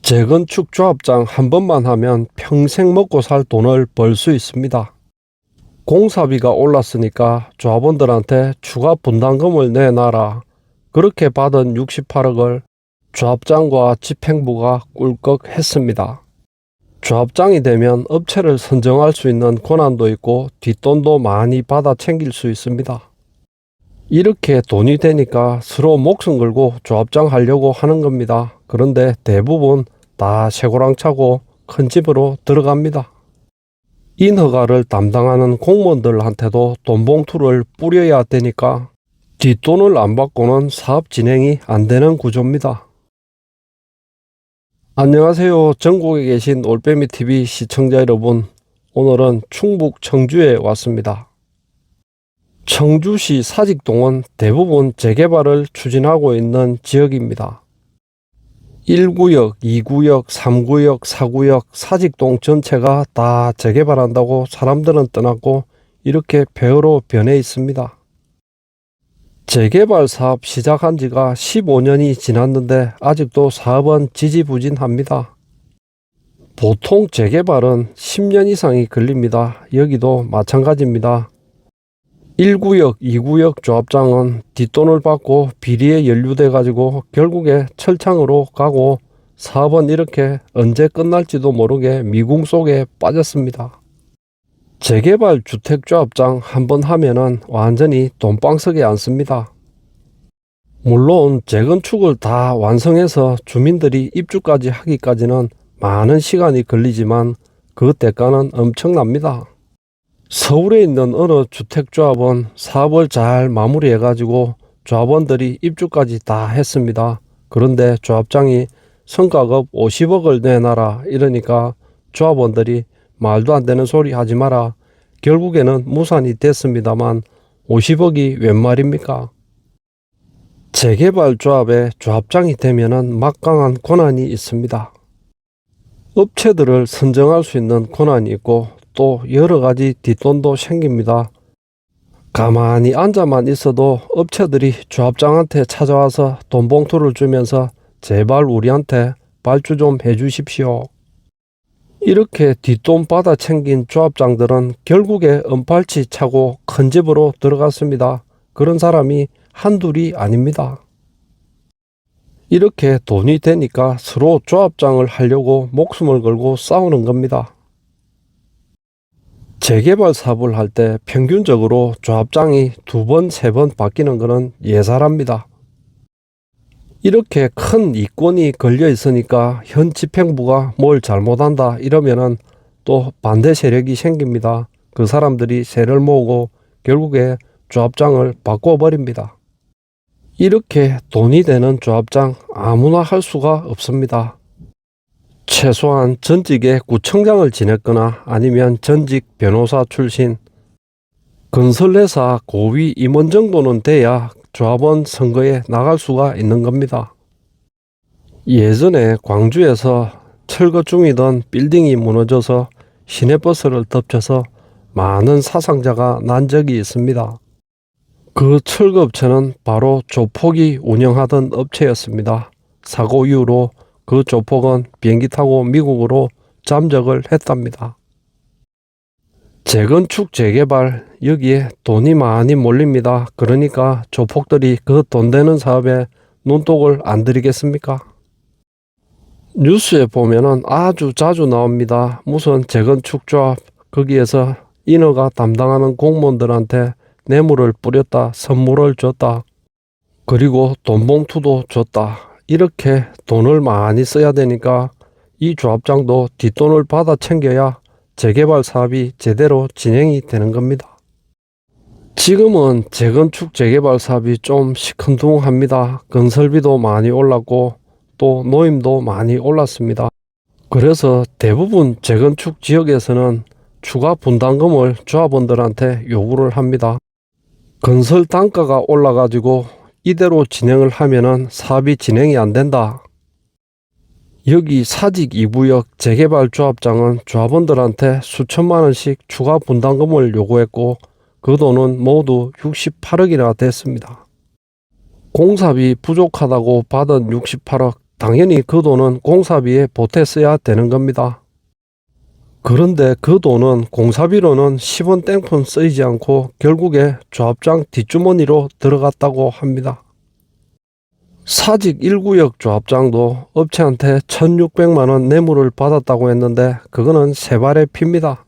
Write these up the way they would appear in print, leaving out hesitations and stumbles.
재건축 조합장 한 번만 하면 평생 먹고 살 돈을 벌 수 있습니다. 공사비가 올랐으니까 조합원들한테 추가 분담금을 내놔라. 그렇게 받은 68억을 조합장과 집행부가 꿀꺽 했습니다. 조합장이 되면 업체를 선정할 수 있는 권한도 있고 뒷돈도 많이 받아 챙길 수 있습니다. 이렇게 돈이 되니까 서로 목숨 걸고 조합장 하려고 하는 겁니다. 그런데 대부분 다 쇠고랑차고 큰 집으로 들어갑니다. 인허가를 담당하는 공무원들한테도 돈봉투를 뿌려야 되니까 뒷돈을 안 받고는 사업 진행이 안 되는 구조입니다. 안녕하세요. 전국에 계신 올빼미TV 시청자 여러분. 오늘은 충북 청주에 왔습니다. 청주시 사직동은 대부분 재개발을 추진하고 있는 지역입니다. 1구역, 2구역, 3구역, 4구역 사직동 전체가 다 재개발한다고 사람들은 떠났고 이렇게 폐허로 변해 있습니다. 재개발 사업 시작한 지가 15년이 지났는데 아직도 사업은 지지부진합니다. 보통 재개발은 10년 이상이 걸립니다. 여기도 마찬가지입니다. 1구역, 2구역 조합장은 뒷돈을 받고 비리에 연루돼 가지고 결국에 철창으로 가고 사업은 이렇게 언제 끝날지도 모르게 미궁 속에 빠졌습니다. 재개발 주택조합장 한번 하면은 완전히 돈방석에 앉습니다. 물론 재건축을 다 완성해서 주민들이 입주까지 하기까지는 많은 시간이 걸리지만 그 대가는 엄청납니다. 서울에 있는 어느 주택조합은 사업을 잘 마무리해가지고 조합원들이 입주까지 다 했습니다. 그런데 조합장이 성과급 50억을 내놔라 이러니까 조합원들이 말도 안 되는 소리 하지 마라. 결국에는 무산이 됐습니다만 50억이 웬 말입니까? 재개발 조합의 조합장이 되면은 막강한 권한이 있습니다. 업체들을 선정할 수 있는 권한이 있고 또 여러 가지 뒷돈도 생깁니다. 가만히 앉아만 있어도 업체들이 조합장한테 찾아와서 돈봉투를 주면서 제발 우리한테 발주 좀 해주십시오. 이렇게 뒷돈 받아 챙긴 조합장들은 결국에 은팔치 차고 큰 집으로 들어갔습니다. 그런 사람이 한둘이 아닙니다. 이렇게 돈이 되니까 서로 조합장을 하려고 목숨을 걸고 싸우는 겁니다. 재개발 사업을 할 때 평균적으로 조합장이 2번, 3번 바뀌는 것은 예사랍니다. 이렇게 큰 이권이 걸려 있으니까 현 집행부가 뭘 잘못한다 이러면은 또 반대 세력이 생깁니다. 그 사람들이 세를 모으고 결국에 조합장을 바꿔버립니다. 이렇게 돈이 되는 조합장 아무나 할 수가 없습니다. 최소한 전직의 구청장을 지냈거나 아니면 전직 변호사 출신, 건설회사 고위 임원 정도는 돼야 조합원 선거에 나갈 수가 있는 겁니다. 예전에 광주에서 철거 중이던 빌딩이 무너져서 시내버스를 덮쳐서 많은 사상자가 난 적이 있습니다. 그 철거업체는 바로 조폭이 운영하던 업체였습니다. 사고 이후로 그 조폭은 비행기 타고 미국으로 잠적을 했답니다. 재건축 재개발 여기에 돈이 많이 몰립니다. 그러니까 조폭들이 그 돈 되는 사업에 눈독을 안 들이겠습니까? 뉴스에 보면은 아주 자주 나옵니다. 무슨 재건축 조합 거기에서 인허가 담당하는 공무원들한테 뇌물을 뿌렸다, 선물을 줬다, 그리고 돈봉투도 줬다. 이렇게 돈을 많이 써야 되니까 이 조합장도 뒷돈을 받아 챙겨야 재개발 사업이 제대로 진행이 되는 겁니다. 지금은 재건축 재개발 사업이 좀 시큰둥합니다. 건설비도 많이 올랐고 또 노임도 많이 올랐습니다. 그래서 대부분 재건축 지역에서는 추가 분담금을 조합원들한테 요구를 합니다. 건설 단가가 올라가지고 이대로 진행을 하면은 사업이 진행이 안 된다. 여기 사직 2구역 재개발 조합장은 조합원들한테 수천만 원씩 추가 분담금을 요구했고 그 돈은 모두 68억이나 됐습니다. 공사비 부족하다고 받은 68억 당연히 그 돈은 공사비에 보태 써야 되는 겁니다. 그런데 그 돈은 공사비로는 10원 땡푼 쓰이지 않고 결국에 조합장 뒷주머니로 들어갔다고 합니다. 사직 1구역 조합장도 업체한테 1,600만원 뇌물을 받았다고 했는데 그거는 세발의 피입니다.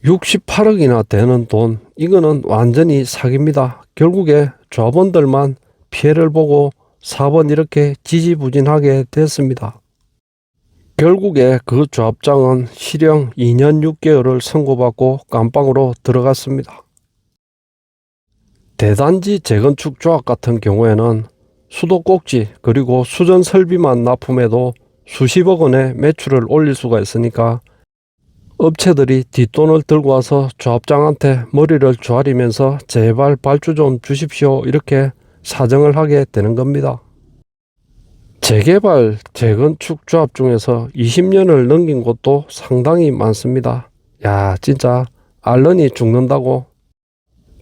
68억이나 되는 돈, 이거는 완전히 사기입니다. 결국에 조합원들만 피해를 보고 사업은 이렇게 지지부진하게 됐습니다. 결국에 그 조합장은 실형 2년 6개월을 선고받고 감방으로 들어갔습니다. 대단지 재건축 조합 같은 경우에는 수도꼭지 그리고 수전 설비만 납품해도 수십억 원의 매출을 올릴 수가 있으니까 업체들이 뒷돈을 들고 와서 조합장한테 머리를 조아리면서 제발 발주 좀 주십시오 이렇게 사정을 하게 되는 겁니다. 재개발, 재건축 조합 중에서 20년을 넘긴 곳도 상당히 많습니다. 야, 진짜 알른이 죽는다고.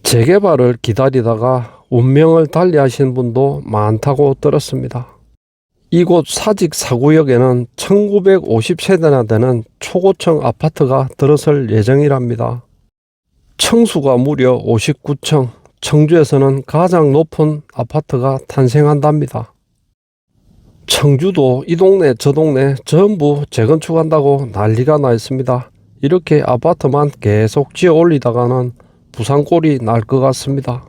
재개발을 기다리다가 운명을 달리하신 분도 많다고 들었습니다. 이곳 사직 4구역에는 1950세대나 되는 초고층 아파트가 들어설 예정이랍니다. 층수가 무려 59층, 청주에서는 가장 높은 아파트가 탄생한답니다. 청주도 이 동네 저 동네 전부 재건축한다고 난리가 나 있습니다. 이렇게 아파트만 계속 지어 올리다가는 부산꼴이 날 것 같습니다.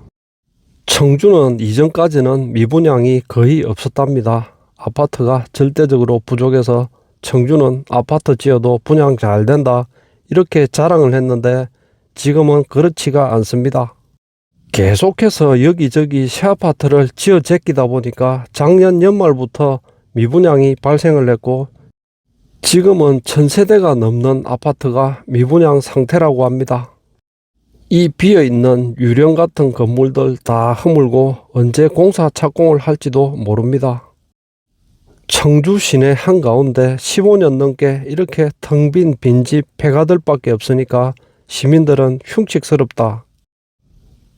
청주는 이전까지는 미분양이 거의 없었답니다. 아파트가 절대적으로 부족해서 청주는 아파트 지어도 분양 잘 된다 이렇게 자랑을 했는데 지금은 그렇지가 않습니다. 계속해서 여기저기 새 아파트를 지어 제끼다 보니까 작년 연말부터 미분양이 발생을 했고 지금은 1000세대가 넘는 아파트가 미분양 상태라고 합니다. 이 비어있는 유령 같은 건물들 다 허물고 언제 공사 착공을 할지도 모릅니다. 청주 시내 한가운데 15년 넘게 이렇게 텅 빈 빈집 폐가들밖에 없으니까 시민들은 흉측스럽다.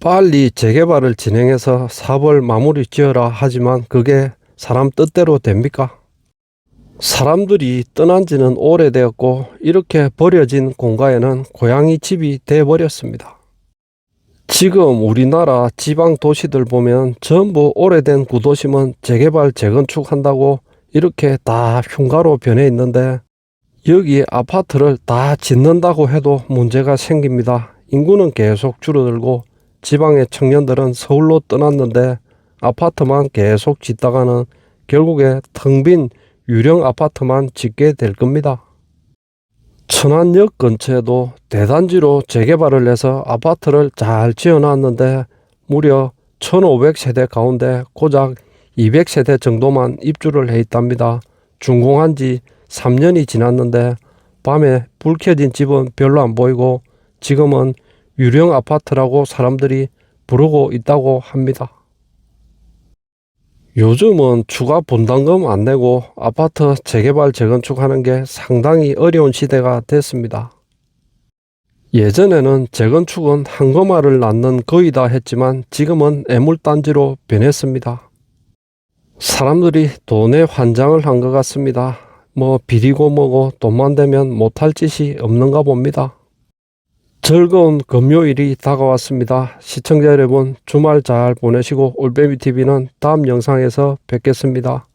빨리 재개발을 진행해서 사업을 마무리 지어라 하지만 그게 사람 뜻대로 됩니까? 사람들이 떠난 지는 오래되었고 이렇게 버려진 공가에는 고양이 집이 돼버렸습니다. 지금 우리나라 지방 도시들 보면 전부 오래된 구도심은 재개발 재건축한다고 이렇게 다 흉가로 변해 있는데 여기에 아파트를 다 짓는다고 해도 문제가 생깁니다. 인구는 계속 줄어들고 지방의 청년들은 서울로 떠났는데 아파트만 계속 짓다가는 결국에 텅 빈 유령 아파트만 짓게 될 겁니다. 천안역 근처에도 대단지로 재개발을 해서 아파트를 잘 지어놨는데 무려 1500세대 가운데 고작 200세대 정도만 입주를 해 있답니다. 준공한 지 3년이 지났는데 밤에 불 켜진 집은 별로 안 보이고 지금은 유령 아파트라고 사람들이 부르고 있다고 합니다. 요즘은 추가 분담금 안 내고 아파트 재개발 재건축하는 게 상당히 어려운 시대가 됐습니다. 예전에는 재건축은 한거마를 낳는 거이다 했지만 지금은 애물단지로 변했습니다. 사람들이 돈에 환장을 한 것 같습니다. 뭐 비리고 뭐고 돈만 되면 못할 짓이 없는가 봅니다. 즐거운 금요일이 다가왔습니다. 시청자 여러분 주말 잘 보내시고 올빼미TV는 다음 영상에서 뵙겠습니다.